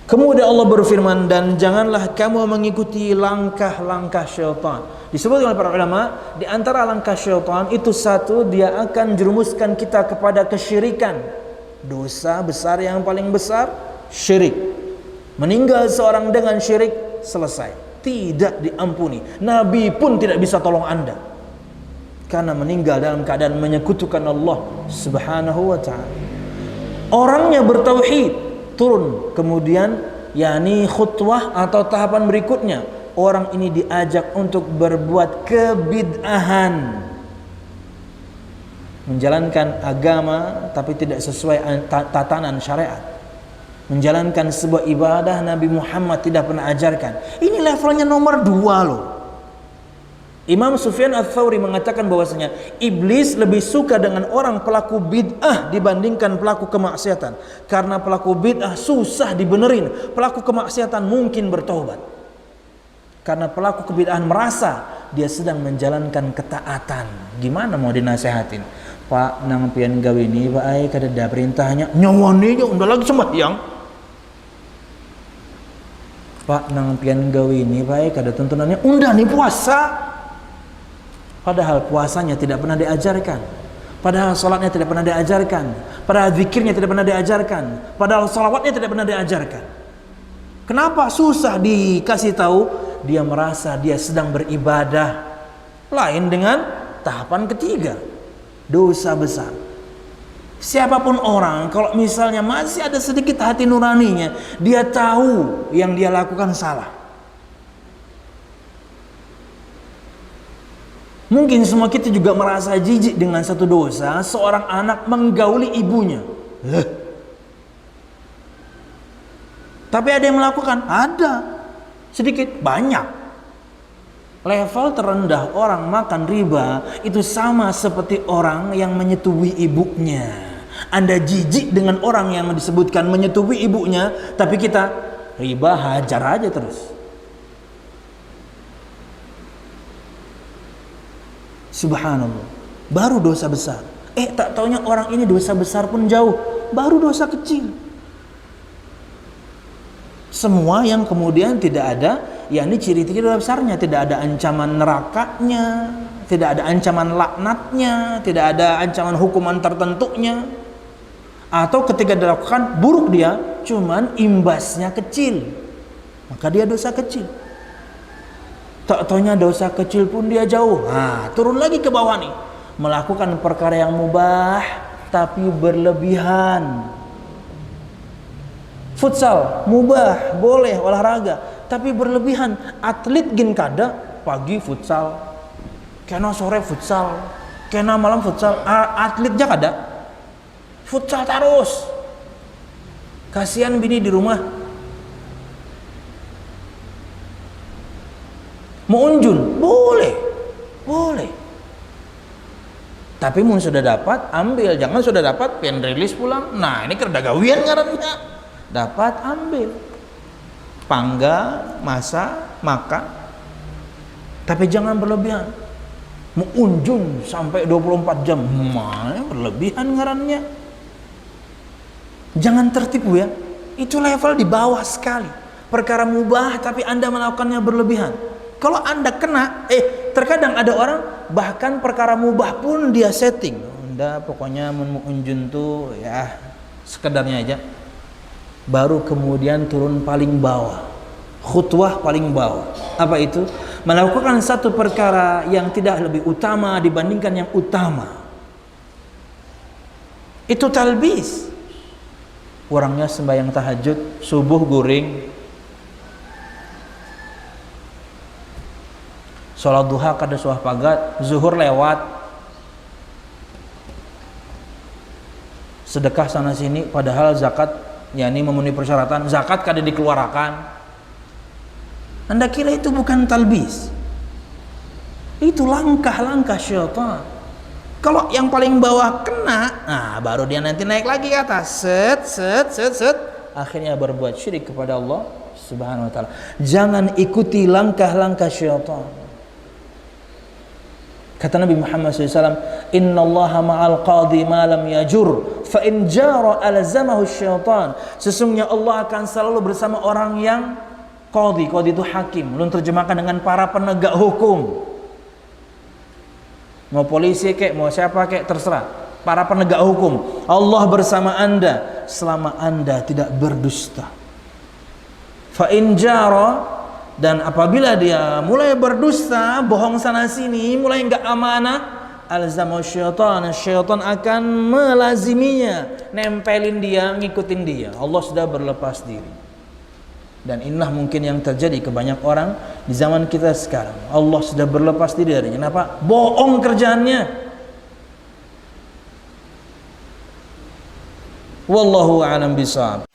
Kemudian Allah berfirman, dan janganlah kamu mengikuti langkah-langkah syaitan. Disebut oleh para ulama, di antara langkah syaitan itu satu, dia akan jerumuskan kita kepada kesyirikan. Dosa besar yang paling besar, syirik. Meninggal seorang dengan syirik, selesai, tidak diampuni. Nabi pun tidak bisa tolong Anda, karena meninggal dalam keadaan menyekutukan Allah Subhanahu wa ta'ala. Orangnya bertauhid, turun kemudian yakni khutwah atau tahapan berikutnya, orang ini diajak untuk berbuat kebid'ahan, menjalankan agama tapi tidak sesuai tatanan syariat, menjalankan sebuah ibadah Nabi Muhammad tidak pernah ajarkan. Ini levelnya nomor 2 loh. Imam Sufyan Ats-Tsauri mengatakan bahwasanya iblis lebih suka dengan orang pelaku bid'ah dibandingkan pelaku kemaksiatan, karena pelaku bid'ah susah dibenerin, pelaku kemaksiatan mungkin bertobat. Karena pelaku kebid'ahan merasa dia sedang menjalankan ketaatan. Gimana mau dinasehatin? Pak, nang pian gawe ini Pak ai kada perintahnya nyawani aja udah lagi sembahyang. Pak, nang pian gawe ini Pak ai kada tuntunannya udah nih puasa. Padahal puasanya tidak pernah diajarkan, padahal sholatnya tidak pernah diajarkan, padahal zikirnya tidak pernah diajarkan, padahal sholawatnya tidak pernah diajarkan. Kenapa susah dikasih tahu? Dia merasa dia sedang beribadah. Lain dengan tahapan ketiga, dosa besar. Siapapun orang, kalau misalnya masih ada sedikit hati nuraninya, dia tahu yang dia lakukan salah. Mungkin semua kita juga merasa jijik dengan satu dosa, seorang anak menggauli ibunya. Tapi ada yang melakukan? Ada. Sedikit, banyak. Level terendah orang makan riba itu sama seperti orang yang menyetubuhi ibunya. Anda jijik dengan orang yang disebutkan menyetubuhi ibunya, tapi kita riba hajar aja terus. Subhanallah, baru dosa besar. Tak taunya orang ini dosa besar pun jauh, baru dosa kecil. Semua yang kemudian tidak ada, yakni ciri-ciri dosa besarnya, tidak ada ancaman nerakanya, tidak ada ancaman laknatnya, tidak ada ancaman hukuman tertentunya. Atau ketika dilakukan buruk dia, cuman imbasnya kecil, maka dia dosa kecil. Tak taunya dosa kecil pun dia jauh. Turun lagi ke bawah nih, melakukan perkara yang mubah tapi berlebihan. Futsal mubah, boleh olahraga, tapi berlebihan. Atlet gin kada pagi futsal, kena sore futsal, kena malam futsal. Atletnya kada futsal terus. Kasihan bini di rumah. Mau unjun boleh, tapi mun sudah dapat ambil, jangan sudah dapat pengen rilis pulang. Nah ini kerja gawian ngarannya, dapat ambil, pangga, masak, makan, tapi jangan berlebihan. Mau unjun sampai 24 jam, mana berlebihan ngarannya. Jangan tertipu ya, itu level di bawah sekali. Perkara mubah tapi Anda melakukannya berlebihan. Kalau Anda kena, terkadang ada orang bahkan perkara mubah pun dia setting. Anda pokoknya mau unjun tuh ya sekedarnya aja. Baru kemudian turun paling bawah, khutwah paling bawah. Apa itu? Melakukan satu perkara yang tidak lebih utama dibandingkan yang utama. Itu talbis. Orangnya sembahyang tahajud, subuh guring, sholat duha kada suah pagat, zuhur lewat, sedekah sana sini, padahal zakat yakni memenuhi persyaratan, zakat kada dikeluarkan. Anda kira itu bukan talbis? Itu langkah-langkah syaitan. Kalau yang paling bawah kena, baru dia nanti naik lagi ke atas, set, akhirnya berbuat syirik kepada Allah Subhanahu wa ta'ala. Jangan ikuti langkah-langkah syaitan. Kata Nabi Muhammad SAW, Inna allaha ma'al qadhi ma lam yajur, fa in jara alzamahu syaitan. Sesungguhnya Allah akan selalu bersama orang yang qadhi. Qadhi itu hakim. Belum terjemahkan dengan para penegak hukum. Mau polisi kek, mau siapa kek, terserah. Para penegak hukum. Allah bersama anda selama anda tidak berdusta. Fa in jara, dan apabila dia mulai berdusta, bohong sana sini, mulai enggak amanah, alzama syaitan, syaitan akan melaziminya, nempelin dia, ngikutin dia. Allah sudah berlepas diri. Dan inilah mungkin yang terjadi ke banyak orang di zaman kita sekarang. Allah sudah berlepas diri darinya. Kenapa? Bohong kerjaannya. Wallahu a'lam bishawab.